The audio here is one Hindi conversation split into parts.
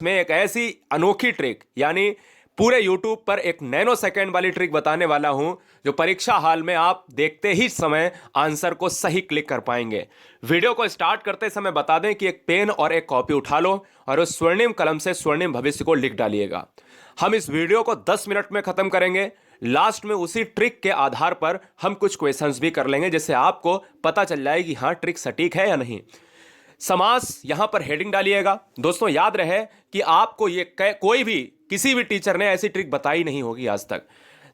में एक ऐसी अनोखी ट्रिक यानी पूरे YouTube पर एक नैनो सेकंड वाली ट्रिक बताने वाला हूं जो परीक्षा हाल में आप देखते ही समय आंसर को सही क्लिक कर पाएंगे। वीडियो को स्टार्ट करते समय बता दें कि एक पेन और एक कॉपी उठा लो और उस स्वर्णिम कलम से स्वर्णिम भविष्य को लिख डालिएगा। हम इस वीडियो को 10 मिनट में खत्म करेंगे। लास्ट में उसी ट्रिक के आधार पर हम कुछ क्वेश्चंस भी कर लेंगे जिससे आपको पता चल जाए कि हाँ ट्रिक सटीक है या नहीं। समास यहां पर हेडिंग डालिएगा। दोस्तों याद रहे कि आपको ये कोई भी किसी भी टीचर ने ऐसी ट्रिक बताई नहीं होगी आज तक।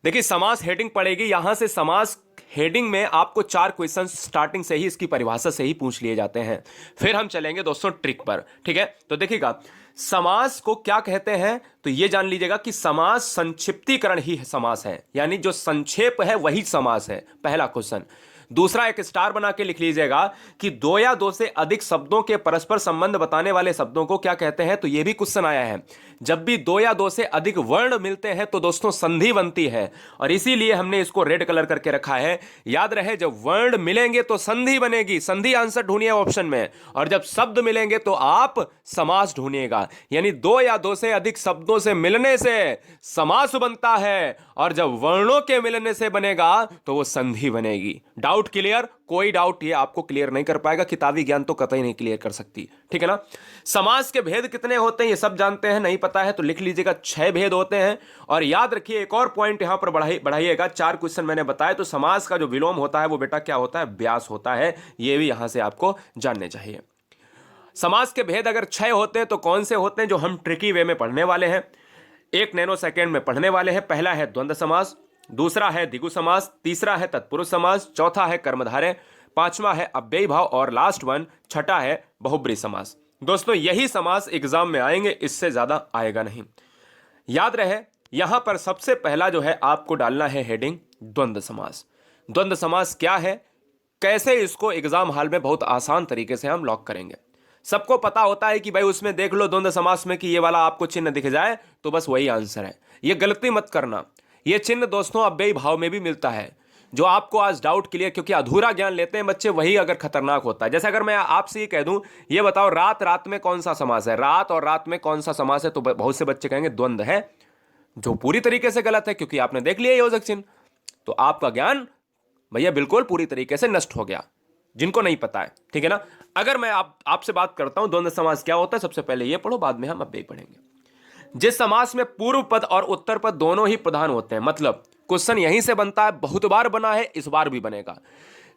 देखिए समास हेडिंग पड़ेगी, यहां से समास हेडिंग में आपको 4 क्वेश्चन स्टार्टिंग से ही इसकी परिभाषा से ही पूछ लिए जाते हैं। फिर हम चलेंगे दोस्तों ट्रिक पर, ठीक है। तो देखिएगा समास को क्या कहते हैं, तो ये जान लीजिएगा कि समास संक्षिप्तीकरण ही समास है, यानी जो संक्षेप है वही समास है, पहला क्वेश्चन। दूसरा एक स्टार बना के लिख लीजिएगा कि दो या दो से अधिक शब्दों के परस्पर संबंध बताने वाले शब्दों को क्या कहते हैं, तो यह भी क्वेश्चन आया है। जब भी दो या दो से अधिक वर्ण मिलते हैं तो दोस्तों संधि बनती है और इसीलिए हमने इसको रेड कलर करके रखा है। याद रहे जब वर्ण मिलेंगे तो संधि बनेगी, संधि आंसर ढूंढिए ऑप्शन में, और जब शब्द मिलेंगे तो आप समास ढूंढिएगा। यानी दो या दो से अधिक शब्दों से मिलने से समास बनता है और जब वर्णों के मिलने से बनेगा तो वो संधि बनेगी। Doubt clear? कोई डाउट ये आपको क्लियर नहीं कर पाएगा, किताबी ज्ञान तो कतई नहीं क्लियर कर सकती, ठीक है ना। समास के भेद कितने होते हैं ये सब जानते हैं, नहीं पता है तो लिख लीजिएगा 6 भेद होते हैं। और याद रखिए एक और पॉइंट यहां पर बढ़ाइएगा, 4 क्वेश्चन मैंने बताया, तो समास का जो विलोम होता है वो बेटा क्या होता है, व्यास होता है। ये भी यहां से आपको जानने चाहिए। समास के भेद अगर 6 होते हैं तो कौन से होते हैं जो हम ट्रिकी वे में पढ़ने वाले हैं, 1 नैनो सेकेंड में पढ़ने वाले हैं। पहला है द्वंद्व समास, दूसरा है द्विगु समास, तीसरा है तत्पुरुष समास, चौथा है कर्मधारय, पांचवा है अव्ययी भाव और लास्ट वन छठा है बहुब्रीहि समास। दोस्तों यही समास एग्जाम में आएंगे, इससे ज्यादा आएगा नहीं। याद रहे यहां पर सबसे पहला जो है आपको डालना है हेडिंग द्वंद्व समास। द्वंद्व समास क्या है, कैसे इसको एग्जाम हॉल में बहुत आसान तरीके से हम लॉक करेंगे। सबको पता होता है कि भाई उसमें देख लो द्वंद्व समास में कि ये वाला आपको चिन्ह दिख जाए तो बस वही आंसर है। ये गलती मत करना, ये चिन्ह दोस्तों अव्ययी भाव में भी मिलता है। जो आपको आज डाउट क्लियर, क्योंकि अधूरा ज्ञान लेते हैं बच्चे, वही अगर खतरनाक होता है। जैसे अगर मैं आपसे ये कह दूं, ये बताओ रात रात में कौन सा समास है, रात और रात में कौन सा समास है, तो बहुत से बच्चे कहेंगे द्वंद्व है, जो पूरी तरीके से गलत है क्योंकि आपने देख लिया योजक चिन्ह। तो आपका ज्ञान भैया बिल्कुल पूरी तरीके से नष्ट हो गया, जिनको नहीं पता है, ठीक है ना। अगर मैं आपसे बात करता हूं द्वंद्व समास क्या होता है, सबसे पहले ये पढ़ो, बाद में हम अव्ययी पढ़ेंगे। जिस समास में पूर्व पद और उत्तर पद दोनों ही प्रधान होते हैं, मतलब क्वेश्चन यहीं से बनता है, बहुत बार बना है, इस बार भी बनेगा।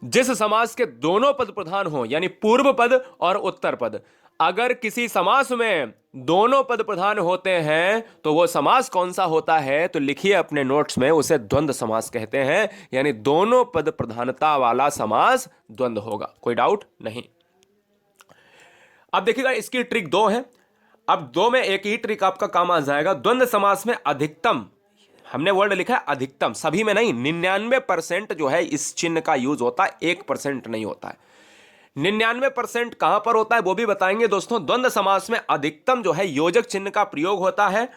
जिस समास के दोनों पद प्रधान हो, यानी पूर्व पद और उत्तर पद, अगर किसी समास में दोनों पद प्रधान होते हैं तो वो समास कौन सा होता है, तो लिखिए अपने नोट्स में, उसे द्वंद्व समास कहते हैं। यानी दोनों पद प्रधानता वाला समास द्वंद्व होगा, कोई डाउट नहीं। अब देखिएगा इसकी ट्रिक 2 है। अब 2 में एक ही ट्रिक आपका काम आ जाएगा। द्वंद्व समास में अधिकतम, हमने वर्ड लिखा है अधिकतम, सभी में नहीं, 99% जो है इस चिन्ह का यूज होता है, 1% नहीं होता है। 99% कहां पर होता है वो भी बताएंगे दोस्तों। द्वंद्व समास में अधिकतम जो है योजक चिन्ह का प्रयोग होता है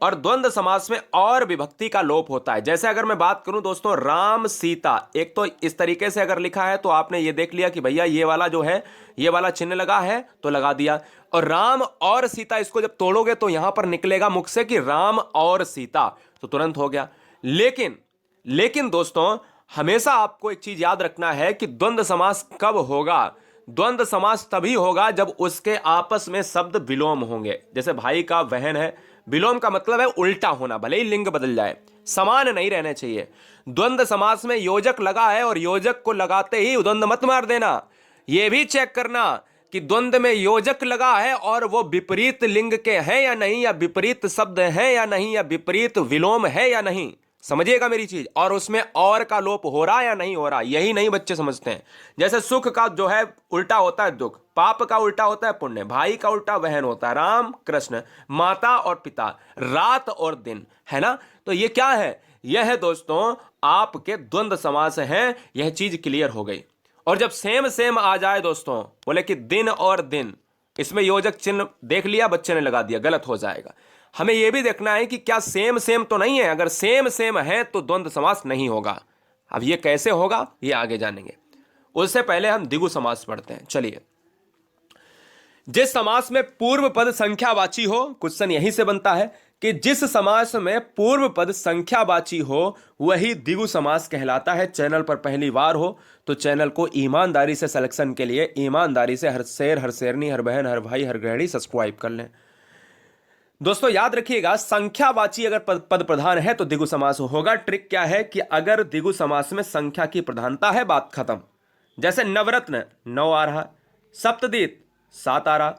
और द्वंद्व समास में और विभक्ति का लोप होता है। जैसे अगर मैं बात करूं दोस्तों राम सीता, एक तो इस तरीके से अगर लिखा है तो आपने ये देख लिया कि भैया ये वाला जो है, ये वाला चिन्ह लगा है तो लगा दिया, और राम और सीता इसको जब तोड़ोगे तो यहां पर निकलेगा मुख से कि राम और सीता, तो तुरंत हो गया। लेकिन दोस्तों हमेशा आपको एक चीज याद रखना है कि द्वंद्व समास कब होगा। द्वंद्व समास तभी होगा जब उसके आपस में शब्द विलोम होंगे। जैसे भाई का बहन है, विलोम का मतलब है उल्टा होना, भले ही लिंग बदल जाए, समान नहीं रहने चाहिए। द्वंद्व समास में योजक लगा है और योजक को लगाते ही द्वंद्व मत मार देना। यह भी चेक करना कि द्वंद्व में योजक लगा है और वो विपरीत लिंग के हैं या नहीं, या विपरीत शब्द है या नहीं, या विपरीत विलोम है या नहीं, समझिएगा मेरी चीज। और उसमें और का लोप हो रहा या नहीं हो रहा, यही नहीं बच्चे समझते हैं। जैसे सुख का जो है उल्टा होता है दुख, पाप का उल्टा होता है पुण्य, भाई का उल्टा बहन होता है, राम कृष्ण, माता और पिता, रात और दिन, है ना। तो ये क्या है, यह है दोस्तों आपके द्वंद्व समास हैं। यह चीज क्लियर हो गई। और जब सेम सेम आ जाए दोस्तों, बोले कि दिन और दिन, इसमें योजक चिन्ह देख लिया बच्चे ने लगा दिया, गलत हो जाएगा। हमें यह भी देखना है कि क्या सेम सेम तो नहीं है, अगर सेम सेम है तो द्वंद्व समास नहीं होगा। अब ये कैसे होगा ये आगे जानेंगे, उससे पहले हम द्विगु समास पढ़ते हैं। चलिए, जिस समास में पूर्व पद संख्यावाची हो, क्वेश्चन यहीं से बनता है कि जिस समास में पूर्व पद संख्यावाची हो वही द्विगु समास कहलाता है। चैनल पर पहली बार हो तो चैनल को ईमानदारी से सिलेक्शन के लिए ईमानदारी से हर शेर, हर शेरनी, हर बहन, हर भाई, हर गृहिणी सब्सक्राइब कर लें। दोस्तों याद रखिएगा, संख्यावाची अगर पद प्रधान है तो द्विगु समास होगा। ट्रिक क्या है कि अगर द्विगु समास में संख्या की प्रधानता है, बात खत्म। जैसे नवरत्न 9 आ रहा, सप्तदीप 7 आ रहा,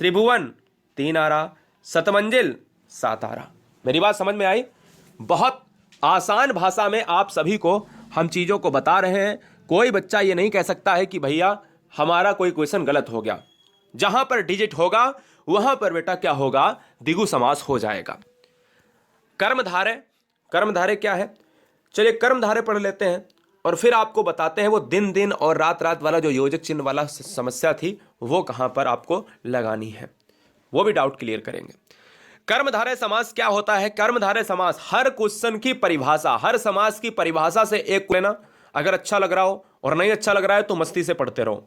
त्रिभुवन 3 आ रहा, शतमंजिल 7 आ रहा। मेरी बात समझ में आई? बहुत आसान भाषा में आप सभी को हम चीज़ों को बता रहे हैं। कोई बच्चा ये नहीं कह सकता है कि भैया हमारा कोई क्वेश्चन गलत हो गया। जहां पर डिजिट होगा वहां पर बेटा क्या होगा, द्विगु समास हो जाएगा। कर्मधारय, कर्मधारय क्या है? चलिए कर्मधारय पढ़ लेते हैं और फिर आपको बताते हैं वो दिन दिन और रात रात वाला जो योजक चिन्ह वाला समस्या थी वो कहां पर आपको लगानी है, वो भी डाउट क्लियर करेंगे। कर्मधारय समास क्या होता है? कर्मधारय समास हर क्वेश्चन की परिभाषा, हर समास की परिभाषा से एक लेना। अगर अच्छा लग रहा हो और नहीं अच्छा लग रहा है तो मस्ती से पढ़ते रहो।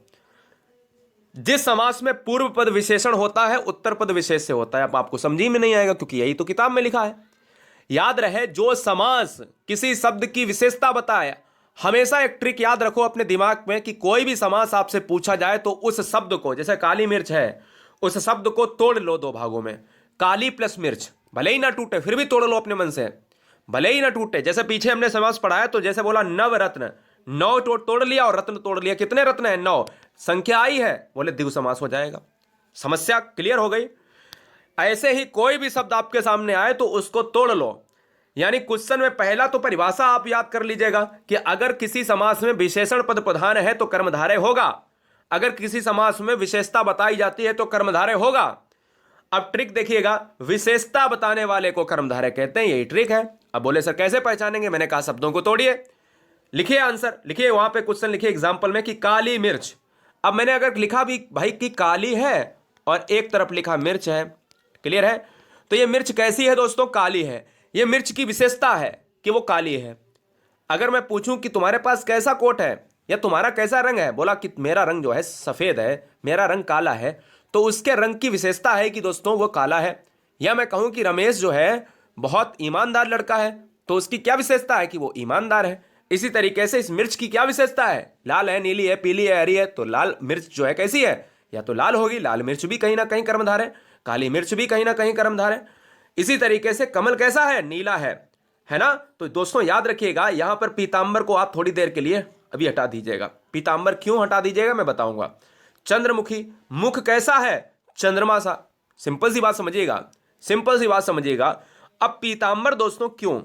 जिस समास में पूर्व पद विशेषण होता है उत्तर पद विशेष से होता है। अब आपको समझ में नहीं आएगा क्योंकि यही तो किताब में लिखा है। याद रहे, जो समास किसी शब्द की विशेषता बताए, हमेशा एक ट्रिक याद रखो अपने दिमाग में कि कोई भी समास आपसे पूछा जाए तो उस शब्द को, जैसे काली मिर्च है, उस शब्द को तोड़ लो 2 भागों में। काली प्लस मिर्च, भले ही ना टूटे फिर भी तोड़ लो अपने मन से, भले ही ना टूटे। जैसे पीछे हमने समास पढ़ाया तो जैसे बोला नवरत्न, 9 तोड़ लिया और रत्न तोड़ लिया। कितने रत्न है? 9। संख्या आई है, बोले द्विगु समास हो जाएगा। समस्या क्लियर हो गई। ऐसे ही कोई भी शब्द आपके सामने आए तो उसको तोड़ लो। यानी क्वेश्चन में पहला तो परिभाषा आप याद कर लीजिएगा कि अगर किसी समास में विशेषण पद प्रधान है तो कर्मधारय होगा, अगर किसी समास में विशेषता बताई जाती है तो कर्मधारय होगा। अब ट्रिक देखिएगा, विशेषता बताने वाले को कर्मधारय कहते हैं, यही ट्रिक है। अब बोले सर कैसे पहचानेंगे? मैंने कहा शब्दों को तोड़िए, लिखिए आंसर, लिखिए वहां पे क्वेश्चन लिखिए एग्जांपल में कि काली मिर्च। अब मैंने अगर लिखा भी भाई कि काली है और एक तरफ लिखा मिर्च है, क्लियर है? तो ये मिर्च कैसी है दोस्तों? काली है। ये मिर्च की विशेषता है कि वो काली है। अगर मैं पूछूं कि तुम्हारे पास कैसा कोट है या तुम्हारा कैसा रंग है, बोला कि मेरा रंग जो है सफेद है, मेरा रंग काला है, तो उसके रंग की विशेषता है कि दोस्तों वो काला है। या मैं कहूं कि रमेश जो है बहुत ईमानदार लड़का है, तो उसकी क्या विशेषता है कि वो ईमानदार है। इसी तरीके से इस मिर्च की क्या विशेषता है? लाल है, नीली है, पीली है, हरी है, तो लाल मिर्च जो है कैसी है? या तो लाल होगी, लाल मिर्च भी कहीं ना कहीं कर्मधारय है, काली मिर्च भी कहीं ना कहीं कर्मधारय है। इसी तरीके से कमल कैसा है? नीला है ना? तो दोस्तों याद रखिएगा, यहां पर पीतांबर को आप थोड़ी देर के लिए अभी हटा दीजिएगा। पीतांबर क्यों हटा दीजिएगा मैं बताऊंगा। चंद्रमुखी, मुख कैसा है? चंद्रमा सा। सिंपल सी बात समझिएगा, सिंपल सी बात समझिएगा। अब पीतांबर दोस्तों क्यों?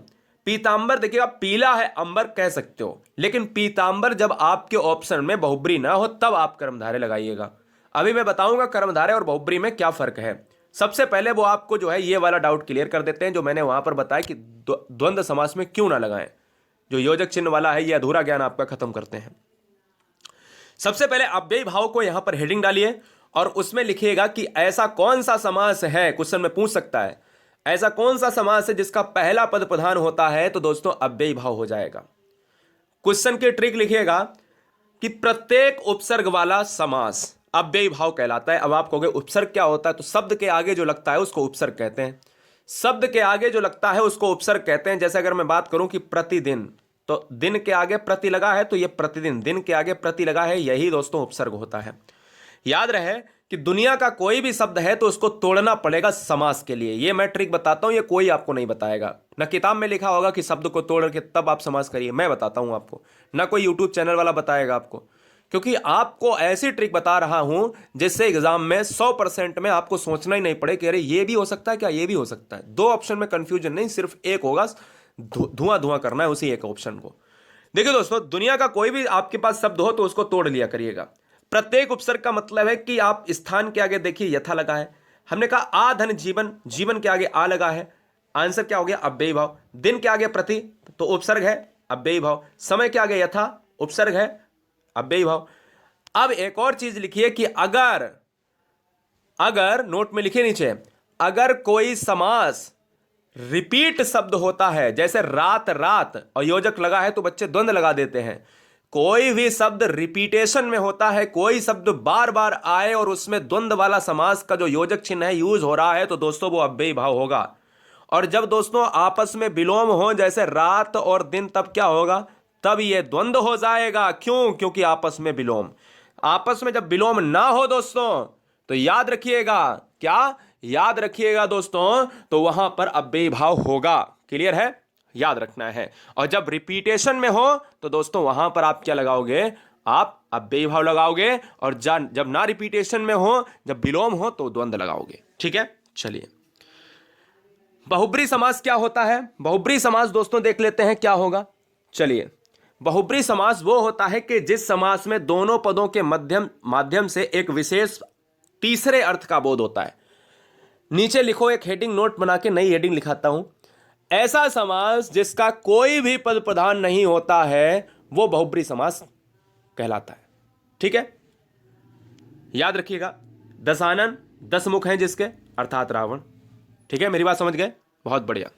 पीतांबर देखिएगा, पीला है अंबर कह सकते हो, लेकिन पीतांबर जब आपके ऑप्शन में बहुब्री ना हो तब आप कर्मधारय लगाइएगा। अभी मैं बताऊंगा कर्मधारय और बहुब्री में क्या फर्क है। सबसे पहले वो आपको जो है ये वाला डाउट क्लियर कर देते हैं जो मैंने वहां पर बताया कि द्वंद्व समास में क्यों ना लगाएं। जो योजक चिन्ह वाला है ये अधूरा ज्ञान आपका खत्म करते हैं। सबसे पहले अव्ययी भाव को यहां पर हेडिंग डालिए और उसमें लिखिएगा कि ऐसा कौन सा समास है, क्वेश्चन में पूछ सकता है, ऐसा कौन सा समास है जिसका पहला पद प्रधान होता है? तो दोस्तों अव्ययी भाव हो जाएगा। क्वेश्चन की ट्रिक लिखिएगा कि प्रत्येक उपसर्ग वाला समास अव्ययी भाव कहलाता है। अब आप कहोगे उपसर्ग क्या होता है? तो शब्द के आगे जो लगता है उसको उपसर्ग कहते हैं। शब्द के आगे जो लगता है उसको उपसर्ग कहते हैं। जैसे अगर मैं बात करूं कि प्रतिदिन, तो दिन के आगे प्रति लगा है तो ये प्रतिदिन, दिन के आगे प्रति लगा है, यही दोस्तों उपसर्ग होता है। याद रहे कि दुनिया का कोई भी शब्द है तो उसको तोड़ना पड़ेगा समास के लिए। ये मैं ट्रिक बताता हूं, ये कोई आपको नहीं बताएगा। ना किताब में लिखा होगा कि शब्द को तोड़ के तब आप समास करिए, मैं बताता हूं आपको। ना कोई यूट्यूब चैनल वाला बताएगा आपको, क्योंकि आपको ऐसी ट्रिक बता रहा हूं जिससे एग्जाम में 100% में आपको सोचना ही नहीं पड़े कि अरे ये भी हो सकता है क्या, ये भी हो सकता है। 2 ऑप्शन में कंफ्यूजन नहीं, सिर्फ एक होगा, धुआं धुआं करना है उसी एक ऑप्शन को। देखिए दोस्तों, दुनिया का कोई भी आपके पास शब्द हो तो उसको तोड़ लिया करिएगा। प्रत्येक उपसर्ग का मतलब है कि आप स्थान के आगे देखिए यथा लगा है, हमने कहा आ धन जीवन, जीवन के आगे आ लगा है, आंसर क्या हो गया? अव्ययी भाव। दिन के आगे प्रति तो उपसर्ग है, अव्ययी भाव। समय के आगे यथा उपसर्ग है, अव्ययी भाव। अब एक और चीज लिखिए कि अगर नोट में लिखिए नीचे, अगर कोई समास रिपीट शब्द होता है, जैसे रात रात और योजक लगा है तो बच्चे द्वंद्व लगा देते हैं। कोई भी शब्द रिपीटेशन में होता है, कोई शब्द बार बार आए और उसमें द्वंद्व वाला समास का जो योजक चिन्ह है यूज हो रहा है, तो दोस्तों वो अव्ययी भाव होगा। और जब दोस्तों आपस में विलोम हो, जैसे रात और दिन, तब क्या होगा? तब ये द्वंद्व हो जाएगा। क्यों? क्योंकि आपस में विलोम। आपस में जब विलोम ना हो दोस्तों, तो याद रखिएगा, क्या याद रखिएगा दोस्तों, तो वहां पर अव्ययी भाव होगा। क्लियर है? याद रखना है। और जब रिपीटेशन में हो तो दोस्तों वहां पर आप क्या लगाओगे? आप अव्ययी भाव लगाओगे। और जब ना रिपीटेशन में हो, जब विलोम हो, तो द्वंद्व लगाओगे। ठीक है, चलिए। बहुब्री समास क्या होता है? बहुब्री समास दोस्तों देख लेते हैं क्या होगा। चलिए, बहुब्री समास वो होता है कि जिस समास में दोनों पदों के माध्यम से एक विशेष तीसरे अर्थ का बोध होता है। नीचे लिखो, एक हेडिंग नोट बना के नई हेडिंग लिखाता हूं। ऐसा समास जिसका कोई भी पद प्रधान नहीं होता है, वो बहुब्री समास कहलाता है। ठीक है, याद रखिएगा। दशानन 10 मुख हैं जिसके, अर्थात रावण। ठीक है, मेरी बात समझ गए? बहुत बढ़िया।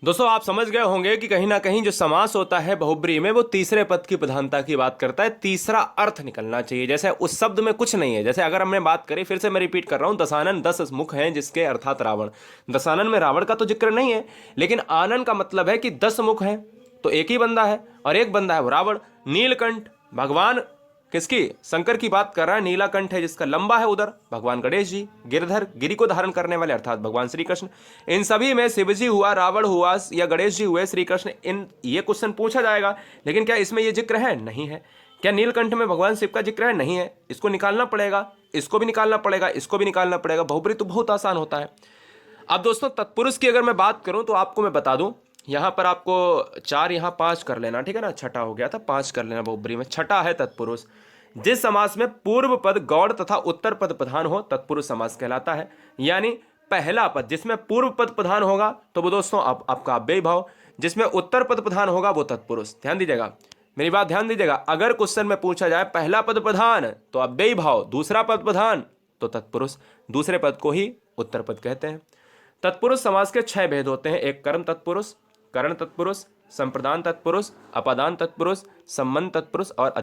दोस्तों आप समझ गए होंगे कि कहीं ना कहीं जो समास होता है बहुब्री में, वो तीसरे पद की प्रधानता की बात करता है। तीसरा अर्थ निकलना चाहिए। जैसे उस शब्द में कुछ नहीं है। जैसे अगर हमने बात करी, फिर से मैं रिपीट कर रहा हूं, दशानन 10 मुख हैं जिसके, अर्थात रावण। दशानन में रावण का तो जिक्र नहीं है, लेकिन आनन का मतलब है कि 10 मुख हैं, तो एक ही बंदा है, और एक बंदा है वो रावण। नीलकंठ भगवान किसकी? शंकर की बात कर रहा है। नीलाकंठ है जिसका लंबा है उधर, भगवान गणेश जी। गिरधर, गिरि को धारण करने वाले, अर्थात भगवान श्री कृष्ण। इन सभी में शिव जी हुआ, रावण हुआ, या गणेश जी हुए, श्री कृष्ण। इन ये क्वेश्चन पूछा जाएगा, लेकिन क्या इसमें ये जिक्र है? नहीं है। क्या नीलकंठ में भगवान शिव का जिक्र है? नहीं है। इसको निकालना पड़ेगा, इसको भी निकालना पड़ेगा, इसको भी निकालना पड़ेगा। बहुब्री तो बहुत आसान होता है। अब दोस्तों तत्पुरुष की अगर मैं बात करूं, तो आपको मैं बता दूं, यहां पर आपको 4, यहां 5 कर लेना। ठीक है ना, छठा हो गया था, 5 कर लेना बहुब्री में। छठा है तत्पुरुष। जिस समास में पूर्व पद गौड़ तथा उत्तर पद प्रधान हो, तत्पुरुष समास कहलाता है। यानी पहला पद जिसमें पूर्व पद प्रधान होगा, तो वो दोस्तों आपका अव्ययी भाव। जिसमें उत्तर पद प्रधान होगा, वो तत्पुरुष। ध्यान दीजिएगा, मेरी बात ध्यान दीजिएगा। अगर क्वेश्चन में पूछा जाए पहला पद प्रधान तो अव्ययी भाव, दूसरा पद प्रधान तो तत्पुरुष, दूसरे पद को ही उत्तर पद कहते हैं। तत्पुरुष समास के 6 भेद होते हैं। एक कर्म तत्पुरुष, करण तत्पुरुष, संप्रदान तत्पुरुष, अपादान तत्पुरुष, संबंध तत्पुरुष और